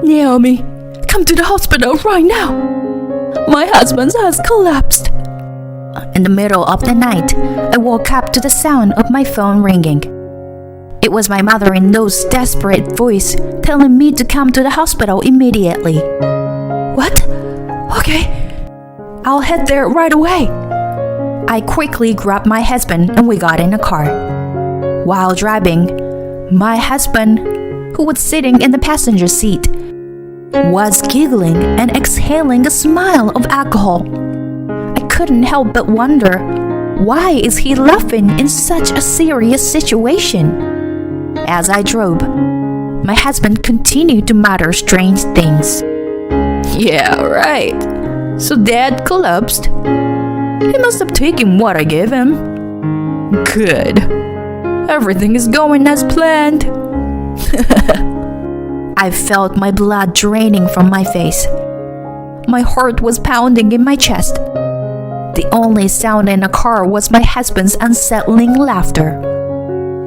Naomi, come to the hospital right now. My husband has collapsed. In the middle of the night, I woke up to the sound of my phone ringing. It was my mother-in-law's desperate voice telling me to come to the hospital immediately. What? Okay. I'll head there right away. I quickly grabbed my husband and we got in a car. While driving, my husband, who was sitting in the passenger seat, was giggling and exhaling a smile of alcohol. I couldn't help but wonder, why is he laughing in such a serious situation? As I drove, my husband continued to mutter strange things. Yeah, right. So Dad collapsed. He must have taken what I gave him. Good. Everything is going as planned. I felt my blood draining from my face. My heart was pounding in my chest. The only sound in the car was my husband's unsettling laughter.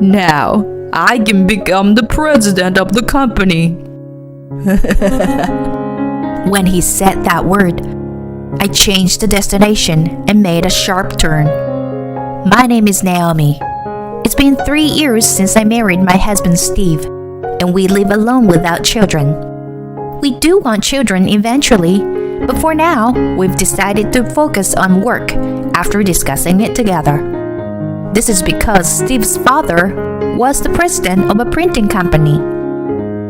Now, I can become the president of the company. When he said that word, I changed the destination and made a sharp turn. My name is Naomi. It's been 3 years since I married my husband Steve, and we live alone without children. We do want children eventually, but for now, we've decided to focus on work after discussing it together. This is because Steve's father was the president of a printing company,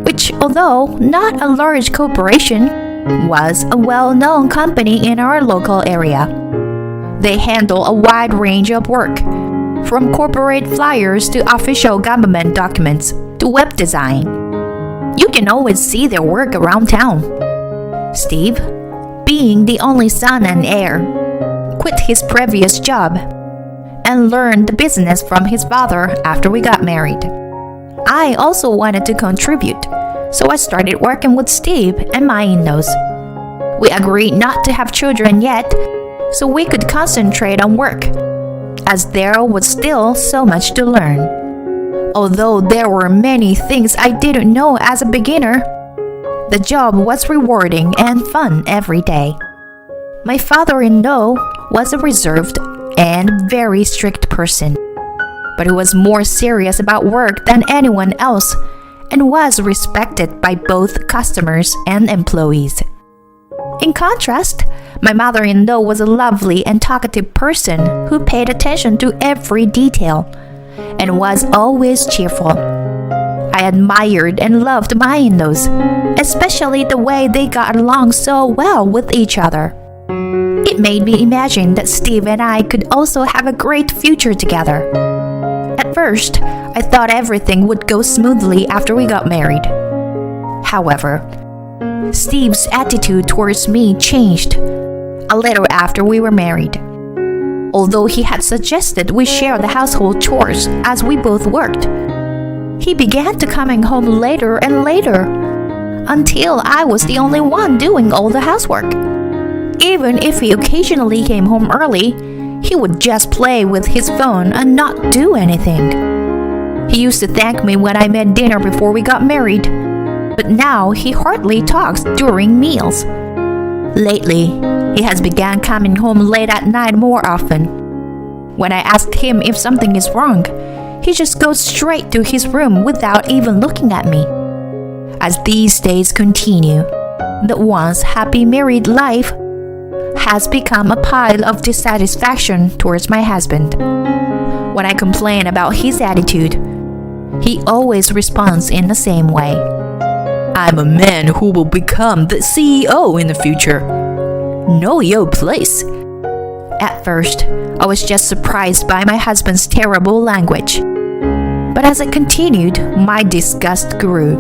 which, although not a large corporation, was a well-known company in our local area. They handle a wide range of work, from corporate flyers to official government documents to web design. You can always see their work around town. Steve, being the only son and heir, quit his previous job and learned the business from his father after we got married. I also wanted to contribute, so I started working with Steve and my in-laws. We agreed not to have children yet, so we could concentrate on work, as there was still so much to learn. Although there were many things I didn't know as a beginner, the job was rewarding and fun every day. My father-in-law was a reserved and very strict person, but he was more serious about work than anyone else and was respected by both customers and employees. In contrast, my mother-in-law was a lovely and talkative person who paid attention to every detail and was always cheerful. I admired and loved my in-laws, especially the way they got along so well with each other. It made me imagine that Steve and I could also have a great future together. At first, I thought everything would go smoothly after we got married. However, Steve's attitude towards me changed a little after we were married. Although he had suggested we share the household chores as we both worked, he began to coming home later and later, until I was the only one doing all the housework. Even if he occasionally came home early, he would just play with his phone and not do anything. He used to thank me when I made dinner before we got married, but now he hardly talks during meals. Lately, he has begun coming home late at night more often. When I asked him if something is wrong, he just goes straight to his room without even looking at me. As these days continue, the once happy married life has become a pile of dissatisfaction towards my husband. When I complain about his attitude, he always responds in the same way. I'm a man who will become the CEO in the future. Know your place. At first, I was just surprised by my husband's terrible language. But as it continued, my disgust grew.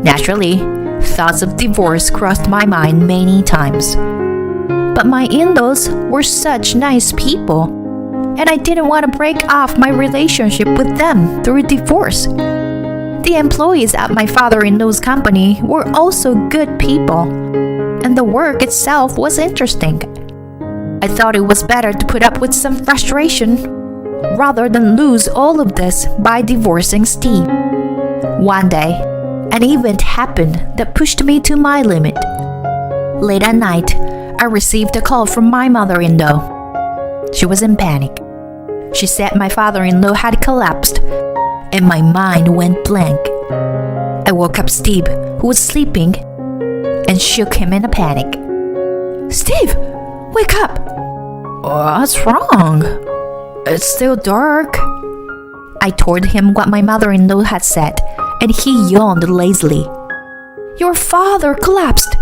Naturally, thoughts of divorce crossed my mind many times. But my in-laws were such nice people, and I didn't want to break off my relationship with them through divorce. The employees at my father-in-law's company were also good people, and the work itself was interesting. I thought it was better to put up with some frustration rather than lose all of this by divorcing Steve. One day, An event happened that pushed me to my limit. Late at night, I received a call from my mother-in-law. She was in panic. She said my father-in-law had collapsed, and my mind went blank. I woke up Steve, who was sleeping, and shook him in a panic. "Steve, wake up!" "What's wrong? It's still dark." I told him what my mother-in-law had said, and he yawned lazily. "Your father collapsed.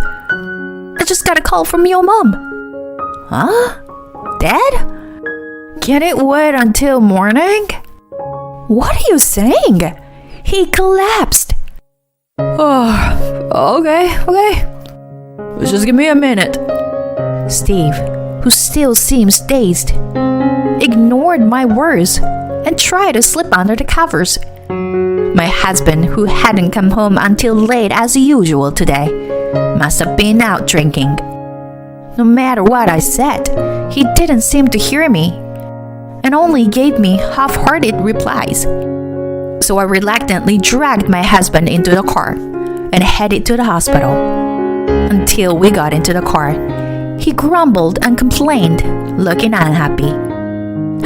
I just got a call from your mom." "Huh? Dead? Can it wait until morning?" "What are you saying? He collapsed." "Oh, okay. Just give me a minute." Steve, who still seems dazed, ignored my words and tried to slip under the covers. My husband, who hadn't come home until late as usual today, must have been out drinking. No matter what I said, he didn't seem to hear me and only gave me half-hearted replies. So I reluctantly dragged my husband into the car and headed to the hospital. Until we got into the car, he grumbled and complained, looking unhappy.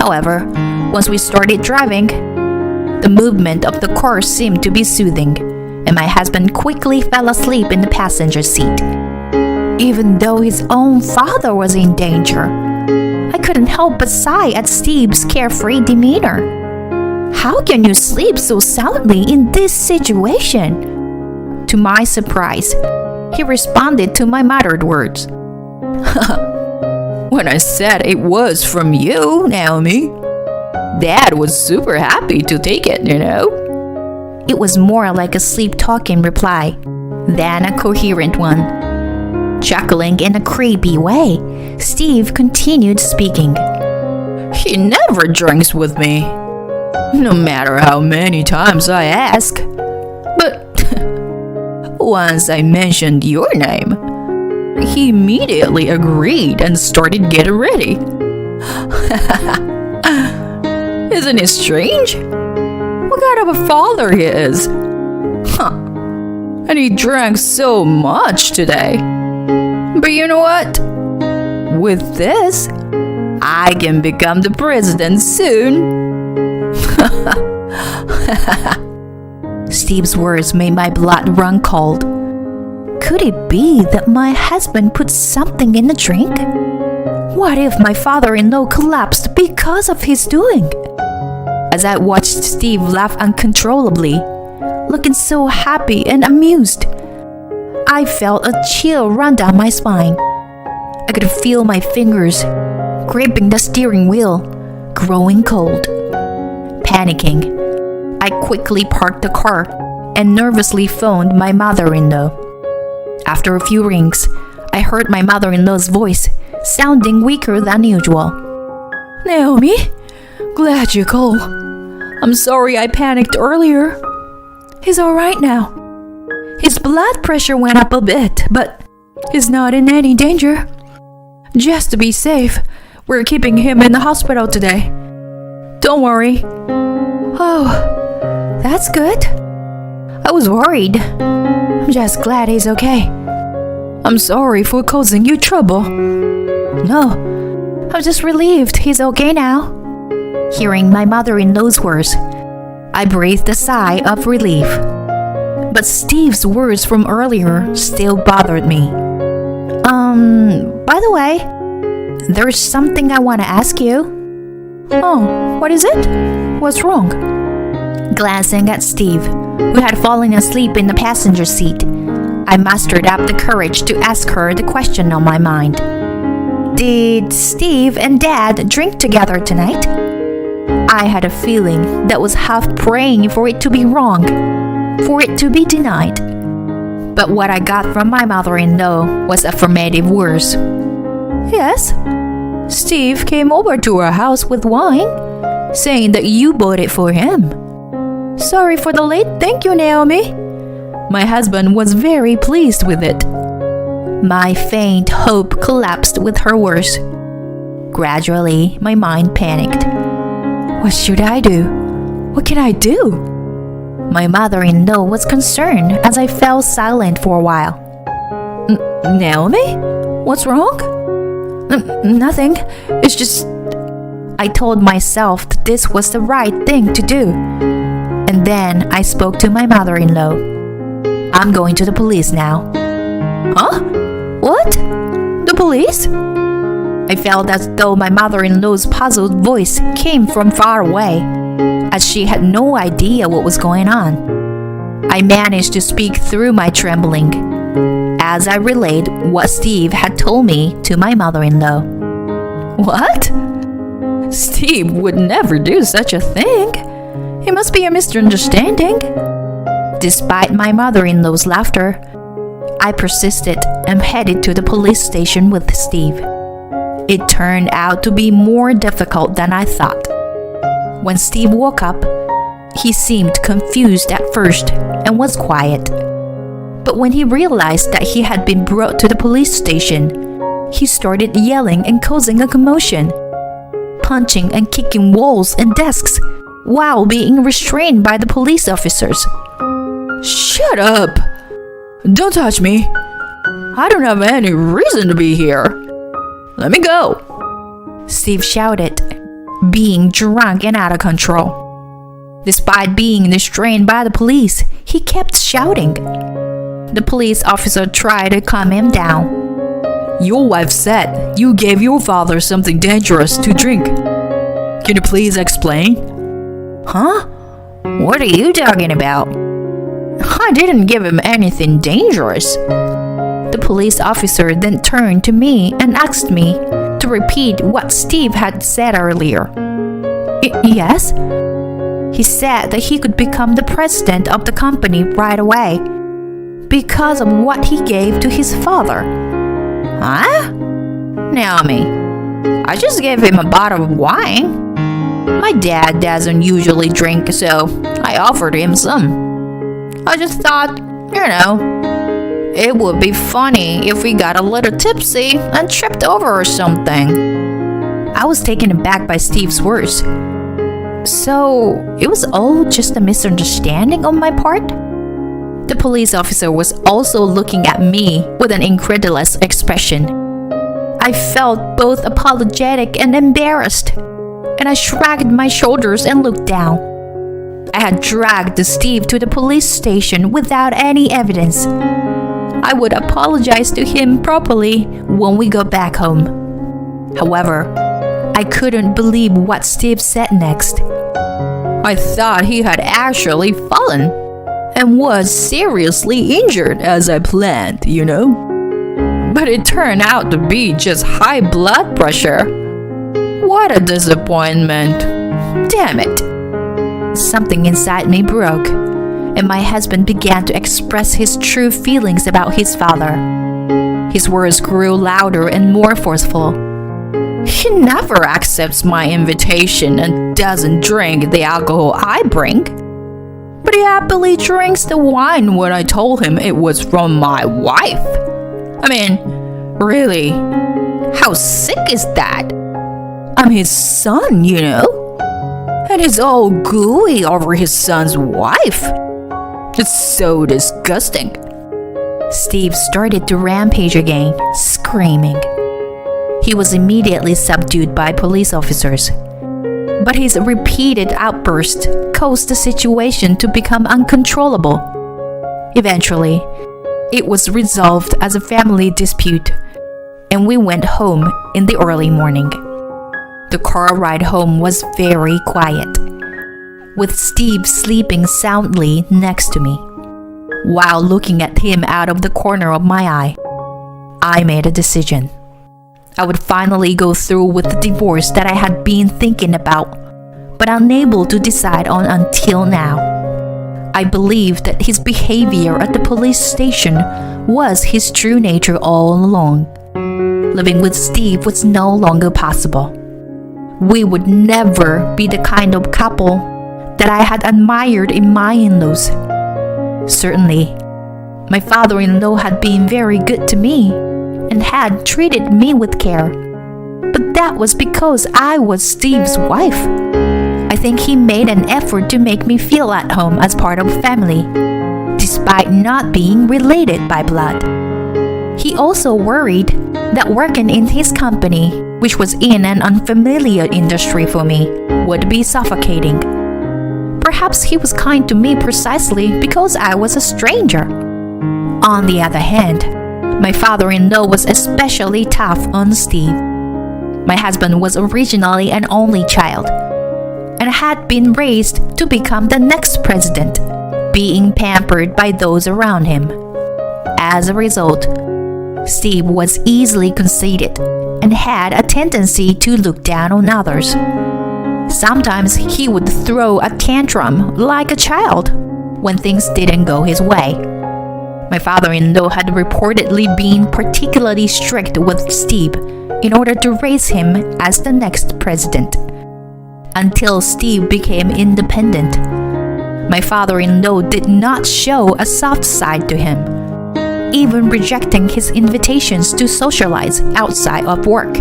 However, once we started driving, the movement of the car seemed to be soothing, and my husband quickly fell asleep in the passenger seat. Even though his own father was in danger, I couldn't help but sigh at Steve's carefree demeanor. How can you sleep so soundly in this situation? To my surprise, he responded to my muttered words. "When I said it was from you, Naomi, Dad was super happy to take it, you know." It was more like a sleep-talking reply than a coherent one. Chuckling in a creepy way, Steve continued speaking. "He never drinks with me, no matter how many times I ask. But once I mentioned your name, he immediately agreed and started getting ready. Isn't it strange? What kind of a father he is? Huh. And he drank so much today. But you know what? With this, I can become the president soon." Steve's words made my blood run cold. Could it be that my husband put something in the drink? What if my father-in-law collapsed because of his doing? As I watched Steve laugh uncontrollably, looking so happy and amused, I felt a chill run down my spine. I could feel my fingers gripping the steering wheel, growing cold. Panicking, I quickly parked the car and nervously phoned my mother-in-law. After a few rings, I heard my mother-in-law's voice, sounding weaker than usual. "Naomi, glad you called. I'm sorry I panicked earlier. He's all right now. His blood pressure went up a bit, but he's not in any danger. Just to be safe, we're keeping him in the hospital today. Don't worry." "Oh, that's good. I was worried. I'm just glad he's okay. I'm sorry for causing you trouble." "No, I'm just relieved he's okay now." Hearing my mother-in-law's words, I breathed a sigh of relief. But Steve's words from earlier still bothered me. By the way, there's something I want to ask you." "Oh, what is it? What's wrong?" Glancing at Steve, who had fallen asleep in the passenger seat, I mustered up the courage to ask her the question on my mind. "Did Steve and Dad drink together tonight?" I had a feeling that was half praying for it to be wrong, for it to be denied. But what I got from my mother-in-law was affirmative words. "Yes, Steve came over to our house with wine, saying that you bought it for him. Sorry for the late thank you, Naomi. My husband was very pleased with it." My faint hope collapsed with her words. Gradually, my mind panicked. What should I do? What can I do? My mother-in-law was concerned as I fell silent for a while. Naomi? What's wrong? Nothing. It's just... I told myself that this was the right thing to do. And then I spoke to my mother-in-law. I'm going to the police now. Huh? What? The police? I felt as though my mother-in-law's puzzled voice came from far away, as she had no idea what was going on. I managed to speak through my trembling, as I relayed what Steve had told me to my mother-in-law. What? Steve would never do such a thing. It must be a misunderstanding. Despite my mother-in-law's laughter, I persisted and headed to the police station with Steve. It turned out to be more difficult than I thought. When Steve woke up, he seemed confused at first and was quiet. But when he realized that he had been brought to the police station, he started yelling and causing a commotion, punching and kicking walls and desks while being restrained by the police officers. Shut up! Don't touch me. I don't have any reason to be here. Let me go, Steve shouted, being drunk and out of control. Despite being restrained by the police, he kept shouting. The police officer tried to calm him down. Your wife said you gave your father something dangerous to drink. Can you please explain? Huh? What are you talking about? I didn't give him anything dangerous. The police officer then turned to me and asked me to repeat what Steve had said earlier. Yes? He said that he could become the president of the company right away because of what he gave to his father. Huh? Naomi, I just gave him a bottle of wine. My dad doesn't usually drink, so I offered him some. I just thought, it would be funny if we got a little tipsy and tripped over or something. I was taken aback by Steve's words. So, it was all just a misunderstanding on my part? The police officer was also looking at me with an incredulous expression. I felt both apologetic and embarrassed, and I shrugged my shoulders and looked down. I had dragged Steve to the police station without any evidence. I would apologize to him properly when we got back home. However, I couldn't believe what Steve said next. I thought he had actually fallen and was seriously injured as I planned, But it turned out to be just high blood pressure. What a disappointment. Damn it. Something inside me broke, and my husband began to express his true feelings about his father. His words grew louder and more forceful. He never accepts my invitation and doesn't drink the alcohol I bring. But he happily drinks the wine when I told him it was from my wife. I mean, really, how sick is that? I'm his son, And he's all gooey over his son's wife. It's so disgusting. Steve started to rampage again, screaming. He was immediately subdued by police officers. But his repeated outbursts caused the situation to become uncontrollable. Eventually, it was resolved as a family dispute, and we went home in the early morning. The car ride home was very quiet, with Steve sleeping soundly next to me. While looking at him out of the corner of my eye, I made a decision. I would finally go through with the divorce that I had been thinking about, but unable to decide on until now. I believed that his behavior at the police station was his true nature all along. Living with Steve was no longer possible. We would never be the kind of couple that I had admired in my in-laws. Certainly, my father-in-law had been very good to me and had treated me with care. But that was because I was Steve's wife. I think he made an effort to make me feel at home as part of family, despite not being related by blood. He also worried that working in his company, which was in an unfamiliar industry for me, would be suffocating. Perhaps he was kind to me precisely because I was a stranger. On the other hand, my father-in-law was especially tough on Steve. My husband was originally an only child and had been raised to become the next president, being pampered by those around him. As a result, Steve was easily conceited and had a tendency to look down on others. Sometimes he would throw a tantrum like a child when things didn't go his way. My father-in-law had reportedly been particularly strict with Steve in order to raise him as the next president. Until Steve became independent, my father-in-law did not show a soft side to him, even rejecting his invitations to socialize outside of work.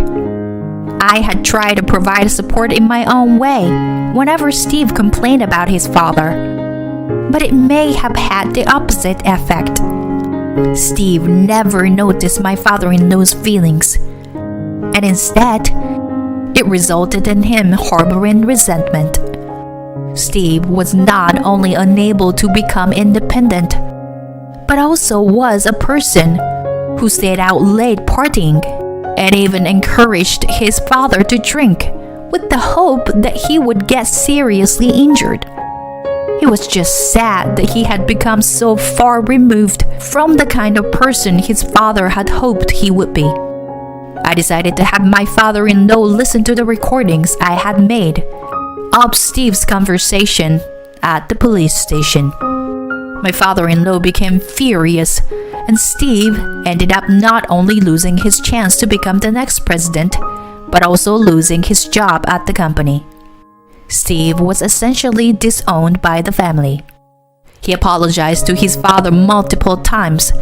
I had tried to provide support in my own way whenever Steve complained about his father, but it may have had the opposite effect. Steve never noticed my father-in-law's feelings, and instead, it resulted in him harboring resentment. Steve was not only unable to become independent, but also was a person who stayed out late partying and even encouraged his father to drink with the hope that he would get seriously injured. It was just sad that he had become so far removed from the kind of person his father had hoped he would be. I decided to have my father-in-law listen to the recordings I had made of Steve's conversation at the police station. My father-in-law became furious, and Steve ended up not only losing his chance to become the next president, but also losing his job at the company. Steve was essentially disowned by the family. He apologized to his father multiple times,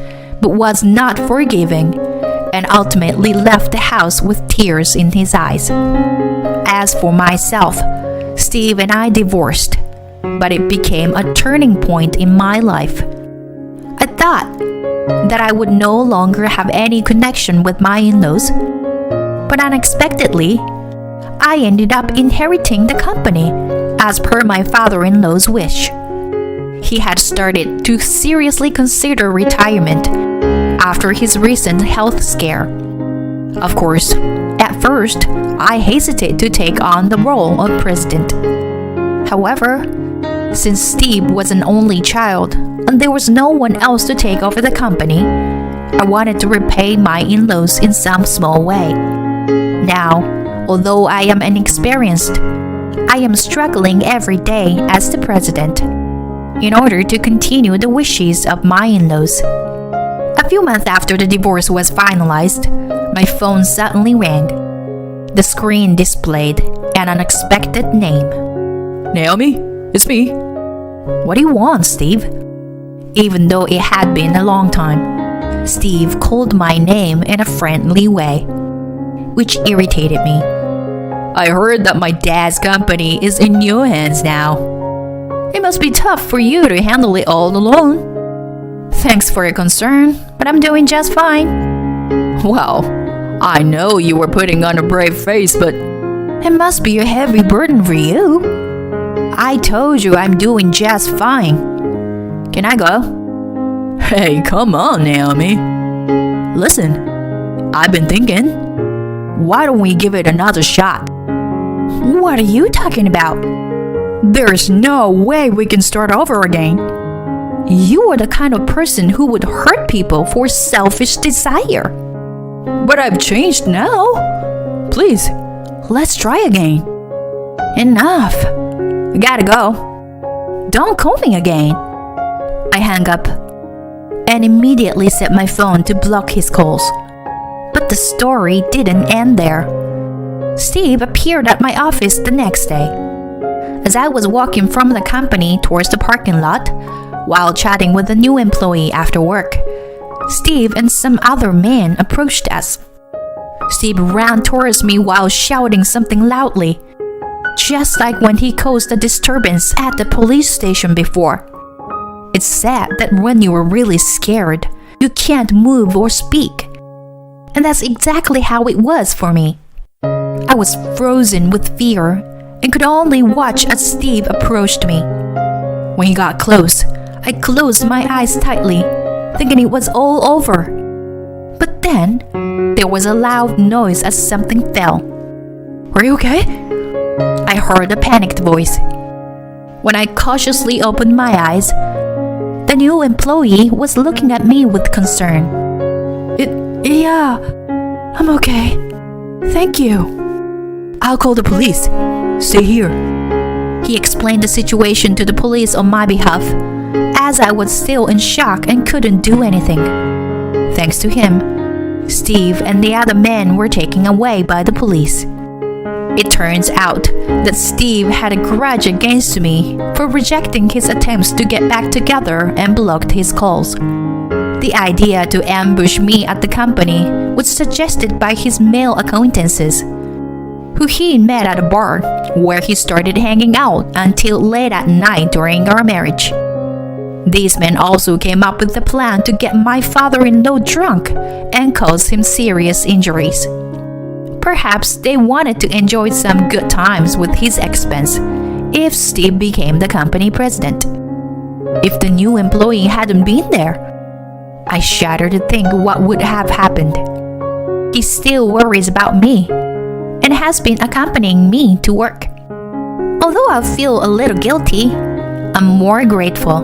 but was not forgiving, and ultimately left the house with tears in his eyes. As for myself, Steve and I divorced, but it became a turning point in my life. I thought that I would no longer have any connection with my in-laws, but unexpectedly, I ended up inheriting the company as per my father-in-law's wish. He had started to seriously consider retirement after his recent health scare. Of course, at first, I hesitated to take on the role of president. However, since Steve was an only child and there was no one else to take over the company, I wanted to repay my in-laws in some small way. Now, although I am inexperienced, I am struggling every day as the president in order to continue the wishes of my in-laws. A few months after the divorce was finalized, my phone suddenly rang. The screen displayed an unexpected name. Naomi, it's me. What do you want, Steve? Even though it had been a long time, Steve called my name in a friendly way, which irritated me. I heard that my dad's company is in your hands now. It must be tough for you to handle it all alone. Thanks for your concern, but I'm doing just fine. Well, I know you were putting on a brave face, but it must be a heavy burden for you. I told you I'm doing just fine. Can I go? Hey, come on, Naomi. Listen, I've been thinking, why don't we give it another shot? What are you talking about? There's no way we can start over again. You are the kind of person who would hurt people for selfish desire. But I've changed now. Please, let's try again. Enough. I gotta go. Don't call me again. I hung up and immediately set my phone to block his calls. But the story didn't end there. Steve appeared at my office the next day. As I was walking from the company towards the parking lot, while chatting with a new employee after work, Steve and some other men approached us. Steve ran towards me while shouting something loudly. just like when he caused a disturbance at the police station before. It's sad that when you are really scared, you can't move or speak. And that's exactly how it was for me. I was frozen with fear and could only watch as Steve approached me. When he got close, I closed my eyes tightly, thinking it was all over. But then, there was a loud noise as something fell. "Are you okay?" I heard a panicked voice. When I cautiously opened my eyes, the new employee was looking at me with concern. Yeah, I'm okay. Thank you. I'll call the police. Stay here." He explained the situation to the police on my behalf, as I was still in shock and couldn't do anything. Thanks to him, Steve and the other men were taken away by the police. It turns out that Steve had a grudge against me for rejecting his attempts to get back together and blocked his calls. The idea to ambush me at the company was suggested by his male acquaintances, who he met at a bar where he started hanging out until late at night during our marriage. These men also came up with the plan to get my father-in-law drunk and cause him serious injuries. Perhaps they wanted to enjoy some good times with his expense if Steve became the company president. If the new employee hadn't been there, I shudder to think what would have happened. He still worries about me and has been accompanying me to work. Although I feel a little guilty, I'm more grateful.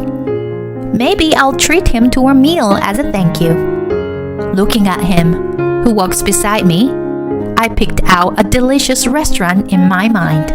Maybe I'll treat him to a meal as a thank you. Looking at him, who walks beside me, I picked out a delicious restaurant in my mind.